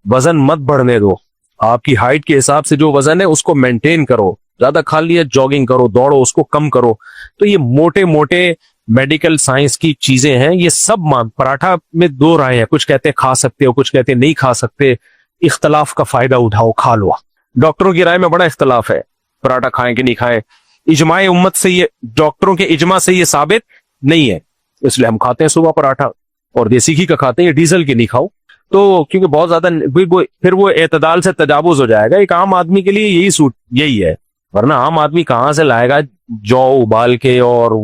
वजन मत बढ़ने दो। आपकी हाइट के हिसाब से जो वजन है उसको मेंटेन करो। ज्यादा खा लिया, जॉगिंग करो, दौड़ो, उसको कम करो। तो ये मोटे मोटे मेडिकल साइंस की चीजें हैं। ये सब पराठा में दो राय है, कुछ कहते हैं खा सकते हो, कुछ कहते हैं नहीं खा सकते। इख्तलाफ का फायदा उठाओ, खा लो। डॉक्टरों की राय में बड़ा इख्तलाफ है, पराठा खाएं कि नहीं खाएं। इजमाए उम्मत से ये, डॉक्टरों के इजमा से ये साबित नहीं है, इसलिए हम खाते हैं सुबह पराठा। और देसी घी का खाते हैं, ये डीजल की नहीं खाओ। तो क्योंकि बहुत ज्यादा फिर वो एतदाल से तजावुज हो जाएगा। एक आम आदमी के लिए यही है, वरना आम आदमी कहां से लाएगा जौ उबाल के और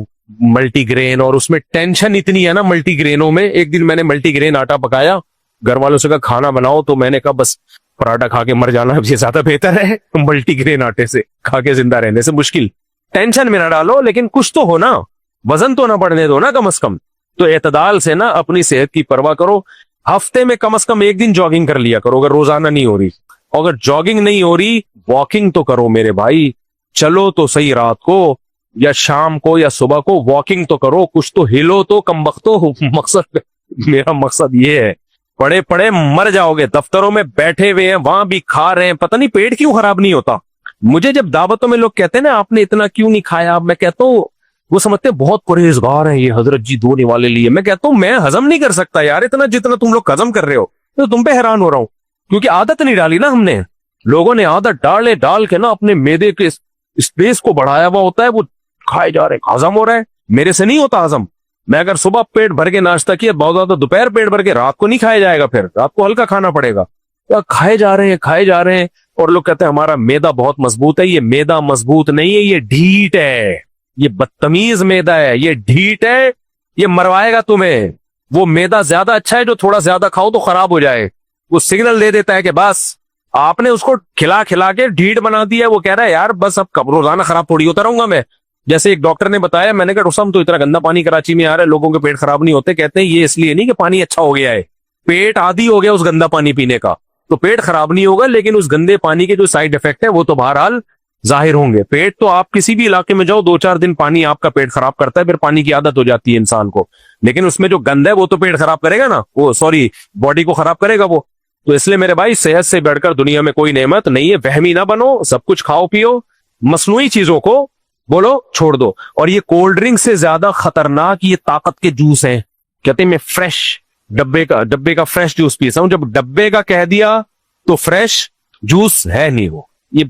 मल्टीग्रेन। और उसमें टेंशन इतनी है ना मल्टीग्रेनों में। एक दिन मैंने मल्टीग्रेन आटा पकाया, घर वालों से कहा खाना बनाओ, तो मैंने कहा बस पराठा खा के मर जाना ये ज्यादा बेहतर है मल्टीग्रेन आटे से खा के जिंदा रहने से। मुश्किल, टेंशन में ना डालो, लेकिन कुछ तो हो ना, वजन तो ना बढ़ने दो ना कम से कम। तो एतदाल से ना अपनी सेहत की परवाह करो। हफ्ते में कम से कम एक दिन जॉगिंग कर लिया करो, अगर रोजाना नहीं हो रही। अगर जॉगिंग नहीं हो रही, वॉकिंग तो करो मेरे भाई। चलो तो सही, रात को या शाम को या सुबह को वॉकिंग तो करो, कुछ तो हिलो तो कम वक्तो। मकसद, मेरा मकसद ये है। पड़े पड़े मर जाओगे, दफ्तरों में बैठे हुए हैं, वहां भी खा रहे हैं, पता नहीं पेट क्यों खराब नहीं होता। मुझे जब दावतों में लोग कहते हैं ना आपने इतना क्यों नहीं खाया, मैं कहता हूँ वो समझते हैं बहुत परहेजगार हैं ये हजरत जी धोने वाले लिए। मैं कहता हूँ मैं हजम नहीं कर सकता यार इतना जितना तुम लोग हजम कर रहे हो। तो तुम पे हैरान हो रहा हूं, क्योंकि आदत नहीं डाली ना हमने। लोगों ने आदत डाल के ना अपने मैदे के स्पेस को बढ़ाया हुआ होता है, वो खाए जा रहे हैं, हजम हो रहा है। मेरे से नहीं होता हजम। मैं अगर सुबह पेट भर के नाश्ता किया बहुत ज्यादा, दोपहर पेट भर के, रात को नहीं खाया जाएगा, फिर रात को हल्का खाना पड़ेगा। तो खाए जा रहे हैं। और लोग कहते हैं हमारा मैदा बहुत मजबूत है। ये मैदा मजबूत नहीं है, ये ढीठ है, ये बदतमीज मैदा है, ये ढीठ है, ये मरवाएगा तुम्हें। वो मैदा ज्यादा अच्छा है जो थोड़ा ज्यादा खाओ तो खराब हो जाए। वो सिग्नल दे देता है कि बस आपने उसको खिला खिला के ढीठ बना दिया। वो कह रहा है यार बस अब कब रोजाना खराब थोड़ी होता रहूंगा मैं। जैसे एक डॉक्टर ने बताया, मैंने कहा रुसम तो इतना गंदा पानी कराची में आ रहा है, लोगों के पेट खराब नहीं होते। कहते हैं ये इसलिए नहीं कि पानी अच्छा हो गया है, पेट आदी हो गया उस गंदा पानी पीने का, तो पेट खराब नहीं होगा, लेकिन उस गंदे पानी के जो साइड इफेक्ट है वो तो बहरहाल जाहिर होंगे। पेट तो आप किसी भी इलाके में जाओ, 2-4 दिन पानी आपका पेट खराब करता है, फिर पानी की आदत हो जाती है इंसान को। लेकिन उसमें जो गंद है वो तो पेट खराब करेगा ना, वो सॉरी बॉडी को खराब करेगा वो। तो इसलिए मेरे भाई सेहत से बढ़कर दुनिया में कोई नेमत नहीं है। वहमी ना बनो, सब कुछ खाओ पियो, मसनूई चीजों को बोलो छोड़ दो। और ये कोल्ड ड्रिंक से ज्यादा खतरनाक ये ताकत के जूस हैं। कहते हैं मैं फ्रेश डब्बे का फ्रेश जूस पीता हूं। जब डब्बे का कह दिया तो फ्रेश जूस है नहीं वो। ये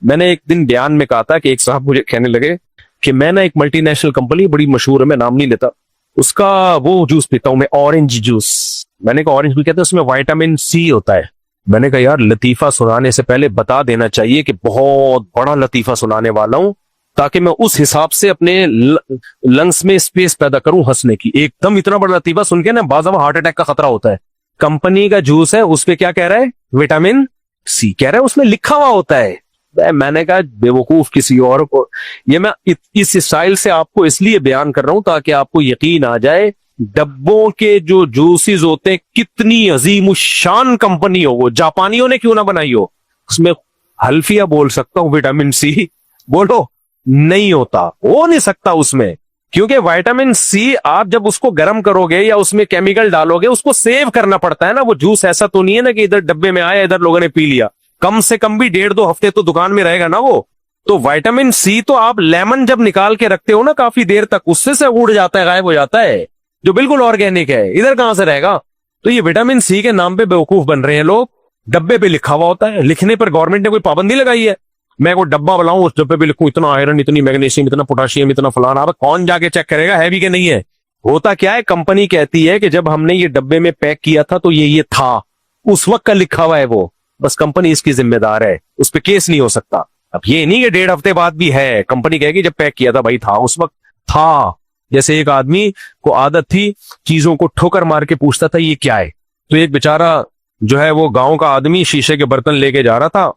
मैंने एक दिन बयान में कहा था कि एक साहब मुझे कहने लगे कि मैं ना एक मल्टीनेशनल कंपनी बड़ी मशहूर है, मैं नाम नहीं लेता, उसका वो जूस पीता हूं मैं, ऑरेंज जूस। मैंने कहा ऑरेंज भी कहते हैं, उसमें विटामिन सी होता है। मैंने कहा यार लतीफा सुनाने से पहले बता देना चाहिए कि बहुत बड़ा लतीफा सुनाने वाला हूं, ताकि मैं उस हिसाब से अपने लंग्स में स्पेस पैदा करूं हंसने की। एकदम इतना बड़ा लतीफा सुन के ना बाज़ हार्ट अटैक का खतरा होता है। कंपनी का जूस है, उस पे क्या कह रहा है, विटामिन सी कह रहा है, उसमें लिखा हुआ होता है। मैंने कहा बेवकूफ किसी और को। ये मैं इस स्टाइल से आपको इसलिए बयान कर रहा हूं ताकि आपको यकीन आ जाए डब्बों के जो जूसेस होते हैं कितनी अजीम शान कंपनी हो, वो जापानियों ने क्यों ना बनाई हो। उसमें हल्फिया बोल सकता हूं, विटामिन सी बोलो नहीं होता, हो नहीं सकता उसमें, क्योंकि विटामिन सी आप जब उसको गर्म करोगे या उसमें केमिकल डालोगे उसको सेव करना पड़ता है ना। वो जूस ऐसा तो नहीं है ना कि इधर डब्बे में आया इधर लोगों ने पी लिया। कम से कम भी 1.5-2 हफ्ते तो दुकान में रहेगा ना वो। तो विटामिन सी तो आप लेमन जब निकाल के रखते हो ना काफी देर तक, उससे से उड़ जाता है, गायब हो जाता है, जो बिल्कुल ऑर्गेनिक है। इधर कहां से रहेगा। तो ये विटामिन सी के नाम पे बेवकूफ बन रहे हैं लोग। डब्बे पे लिखा हुआ होता है, लिखने पर गवर्नमेंट ने कोई पाबंदी लगाई है। मैं वो डब्बा बनाऊं उस डब्बे पे लिखूं इतना आयरन, इतनी मैग्नीशियम, इतना पोटाशियम, इतना फलाना। अब कौन जाके चेक करेगा है भी कि नहीं है। होता क्या है, कंपनी कहती है कि जब हमने ये डब्बे में पैक किया था तो ये था, उस वक्त का लिखा हुआ है वो, बस कंपनी इसकी जिम्मेदार है, उस पर केस नहीं हो सकता। अब ये नहीं कि 1.5 हफ्ते बाद भी है, कंपनी कहेगी जब पैक किया था भाई था, उस वक्त था। जैसे एक आदमी को आदत थी चीजों को ठोकर मार के पूछता था ये क्या है। तो एक बेचारा जो है वो गांव का आदमी शीशे के बर्तन लेके जा रहा था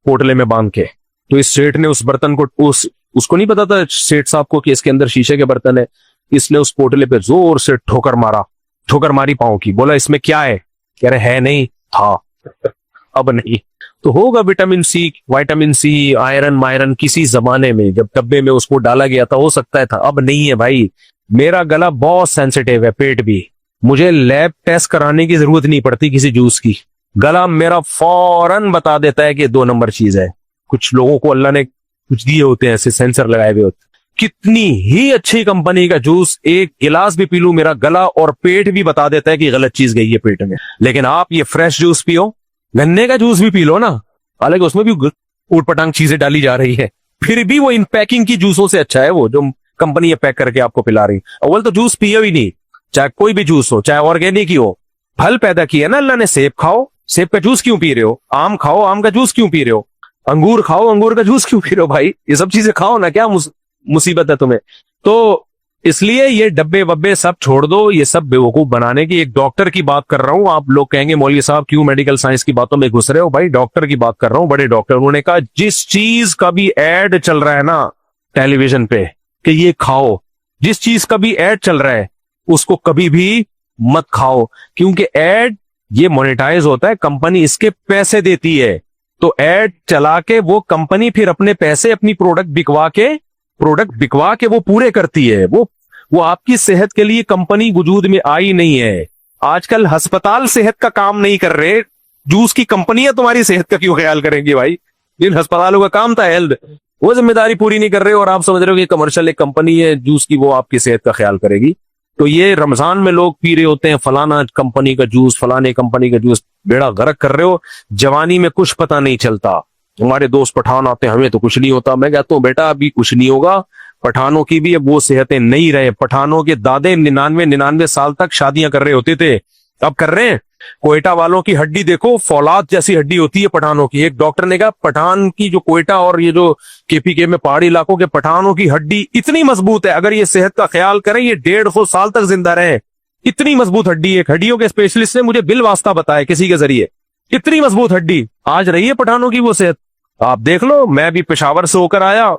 पोटले में बांध के। तो इस सेठ ने उस बर्तन को उसको नहीं पता था सेठ साहब को कि इसके अंदर शीशे के बर्तन है। इसने उस पोटले पे जोर से ठोकर मारी पांव की। बोला इसमें क्या है, कह रहे है नहीं, था अब नहीं। तो होगा विटामिन सी आयरन मायरन किसी जमाने में जब डब्बे में उसको डाला गया था, हो सकता है था, अब नहीं है भाई। मेरा गला बहुत सेंसिटिव है, पेट भी, मुझे लैब टेस्ट कराने की जरूरत नहीं पड़ती किसी जूस की। गला मेरा फौरन बता देता है कि 2 नंबर चीज है। कुछ लोगों को अल्लाह ने कुछ दिए होते हैं, ऐसे सेंसर लगाए हुए होते हैं। कितनी ही अच्छी कंपनी का जूस एक गिलास भी पी लूं, मेरा गला और पेट भी बता देता है कि गलत चीज गई है पेट में। लेकिन आप ये फ्रेश जूस पियो, गन्ने का जूस भी पी लो ना, हालांकि उसमें भी ऊटपटांग चीजें डाली जा रही है, फिर भी वो इन पैकिंग की जूसों से अच्छा है वो जो कंपनी ये पैक करके आपको पिला रही। अव्वल तो जूस पियो ही नहीं, चाहे कोई भी जूस हो, चाहे ऑर्गेनिक ही हो। फल पैदा किया ना अल्लाह ने, सेब खाओ, सेब का जूस क्यों पी रहे हो? आम खाओ, आम का जूस क्यों पी रहे हो? अंगूर खाओ, अंगूर का जूस क्यों पी रहे हो? भाई ये सब चीजें खाओ ना, क्या मुसीबत है तुम्हें? तो इसलिए ये डब्बे वब्बे सब छोड़ दो, ये सब बेवकूफ बनाने की। एक डॉक्टर की बात कर रहा हूं, आप लोग कहेंगे मौलवी साहब क्यों मेडिकल साइंस की बातों में घुस रहे हो? भाई डॉक्टर की बात कर रहा हूं, बड़े डॉक्टर। उन्होंने कहा जिस चीज का भी एड चल रहा है ना टेलीविजन पे कि ये खाओ, जिस चीज का भी एड चल रहा है उसको कभी भी मत खाओ, क्योंकि एड ये मोनेटाइज होता है, कंपनी इसके पैसे देती है। तो एड चला के वो कंपनी फिर अपने पैसे अपनी प्रोडक्ट बिकवा के वो पूरे करती है। वो आपकी सेहत के लिए कंपनी वजूद में आई नहीं है। आजकल अस्पताल सेहत का काम नहीं कर रहे, जूस की कंपनियां तुम्हारी सेहत का क्यों ख्याल करेंगी भाई? जिन अस्पतालों का काम था हेल्थ, वो जिम्मेदारी पूरी नहीं कर रहे और आप समझ रहे हो कि कमर्शियल एक कंपनी है जूस की, वो आपकी सेहत का ख्याल करेगी। तो ये रमजान में लोग पी रहे होते हैं फलाना कंपनी का जूस, फलाने कंपनी का जूस, बेड़ा गर्क कर रहे हो। जवानी में कुछ पता नहीं चलता। हमारे दोस्त पठान आते हैं, हमें तो कुछ नहीं होता। मैं कहता हूँ बेटा अभी कुछ नहीं होगा, पठानों की भी अब वो सेहतें नहीं रहे। पठानों के दादे 99 साल तक शादियां कर रहे होते थे, अब कर रहे हैं। कोयटा वालों की हड्डी देखो, फौलाद जैसी हड्डी होती है पठानों की। एक डॉक्टर ने कहा पठान की जो कोयटा और ये जो केपीके में पहाड़ी इलाकों के पठानों की हड्डी इतनी मजबूत है, अगर ये सेहत का ख्याल करें ये 150 साल तक जिंदा रहे। इतनी मजबूत हड्डी, एक हड्डियों के स्पेशलिस्ट ने मुझे बिल वास्ता बताया किसी के जरिए, इतनी मजबूत हड्डी आज रही है पठानों की वो सेहत। आप देख लो, मैं भी पेशावर से होकर आया,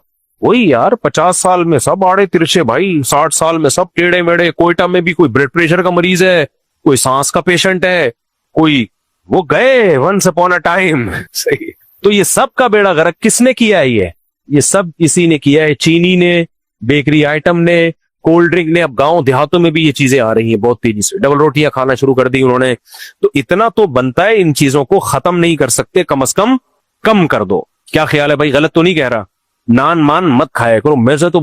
वही यार 50 साल में सब आड़े तिरछे भाई, 60 साल में सब टेढ़े मेढ़े। कोयटा में भी कोई ब्लड प्रेशर का मरीज है, कोई सांस का पेशेंट है, कोई वो गए वंस अपॉन अ टाइम। सही। तो ये सब का बेड़ा गर्क किसने किया है? ये सब इसी ने किया है, चीनी ने, बेकरी आइटम ने, कोल्ड ड्रिंक ने। अब गांव देहातों में भी ये चीजें आ रही हैं बहुत तेजी से, डबल रोटियां खाना शुरू कर दी उन्होंने। तो इतना तो बनता है, इन चीजों को खत्म नहीं कर सकते, कम से कम कम कर दो। क्या ख्याल है भाई? गलत तो नहीं कह रहा? नान मान मत खाया करो। मैं से तो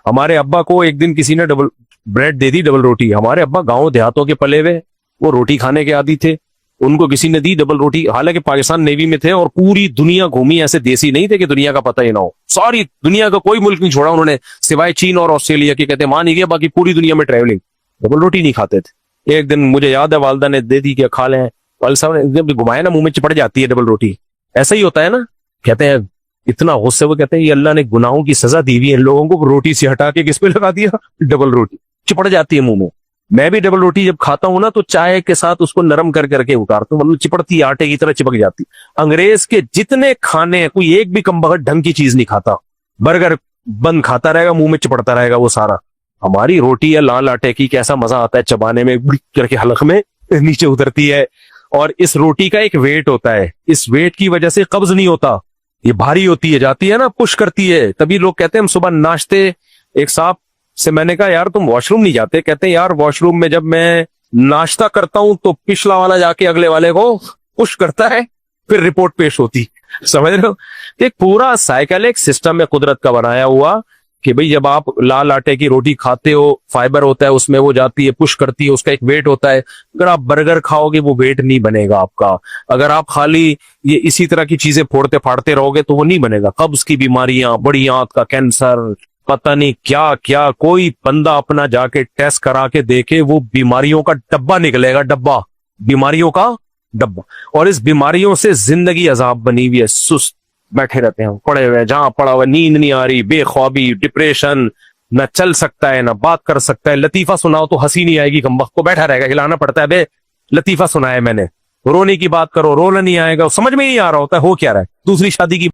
हमारे अब्बा को एक दिन किसी ने डबल ब्रेड दे दी, डबल रोटी। हमारे अब्बा गांव देहातों के पले हुए, वो रोटी खाने के आदी थे, उनको किसी ने दी डबल रोटी। हालांकि पाकिस्तान नेवी में थे और पूरी दुनिया घूमी, ऐसे देसी नहीं थे कि दुनिया का पता ही ना हो। सारी दुनिया का कोई मुल्क नहीं छोड़ा उन्होंने, सिवाय चीन और ऑस्ट्रेलिया के। कहते मान ही गया, बाकी पूरी दुनिया में ट्रैवलिंग, डबल रोटी नहीं खाते थे। एक दिन मुझे याद है वालदा ने दे दी कि खा लें, वालिद साहब ने जब घुमाया ना, मुंह में चिपट जाती है डबल रोटी। ऐसा ही होता है ना, कहते हैं इतना गुस्से, वो कहते हैं ये अल्लाह ने गुनाहों की सजा दी हुई है लोगों को, रोटी से हटा के किस पे लगा दिया? डबल रोटी, चिपट जाती है मुंह में। मैं भी डबल रोटी जब खाता हूं ना तो चाय के साथ उसको नरम कर करके उतारता हूं, मतलब चिपड़ती आटे की तरह चिपक जाती। अंग्रेज के जितने खाने हैं, कोई एक भी कमबख्त ढंग की चीज नहीं खाता। बर्गर बंद खाता रहेगा, मुंह में चिपड़ता रहेगा वो सारा। हमारी रोटी या लाल आटे की कैसा मजा आता है चबाने में, करके हलक में नीचे उतरती है। और इस रोटी का एक वेट होता है, इस वेट की वजह से कब्ज नहीं होता, ये भारी होती है, जाती है ना, पुश करती है। तभी लोग कहते हैं हम सुबह नाश्ते, एक साहब से मैंने कहा यार तुम वॉशरूम नहीं जाते? कहते हैं यार वॉशरूम में जब मैं नाश्ता करता हूं तो पिछला वाला जाके अगले वाले को पुश करता है, फिर रिपोर्ट पेश होती। समझ रहे हो? एक पूरा साइकिल, एक सिस्टम है कुदरत का बनाया हुआ कि भाई जब आप लाल आटे की रोटी खाते हो, फाइबर होता है उसमें, वो जाती है पुश करती है, उसका एक वेट होता है। अगर आप बर्गर खाओगे वो वेट नहीं बनेगा आपका। अगर आप खाली ये इसी तरह की चीजें फोड़ते फाड़ते रहोगे तो वो नहीं बनेगा। कब्ज की बीमारियां, बड़ी आंत का कैंसर, पता नहीं क्या क्या, कोई बंदा अपना जाके टेस्ट करा के देखे, वो बीमारियों का डब्बा निकलेगा, डब्बा, बीमारियों का डब्बा। और इस बीमारियों से जिंदगी अजाब बनी हुई है, सुस्त बैठे रहते हैं, पड़े हुए, जहां पड़ा हुआ, नींद नहीं आ रही, बेख्वाबी, डिप्रेशन, न चल सकता है, न बात कर सकता है। लतीफा सुनाओ तो हंसी नहीं आएगी, कमबख्त को बैठा रहेगा, हिलाना पड़ता है, बे लतीफा सुनाया मैंने। रोने की बात करो, रोना नहीं आएगा, समझ में नहीं आ रहा होता है हो क्या रहा है। दूसरी शादी की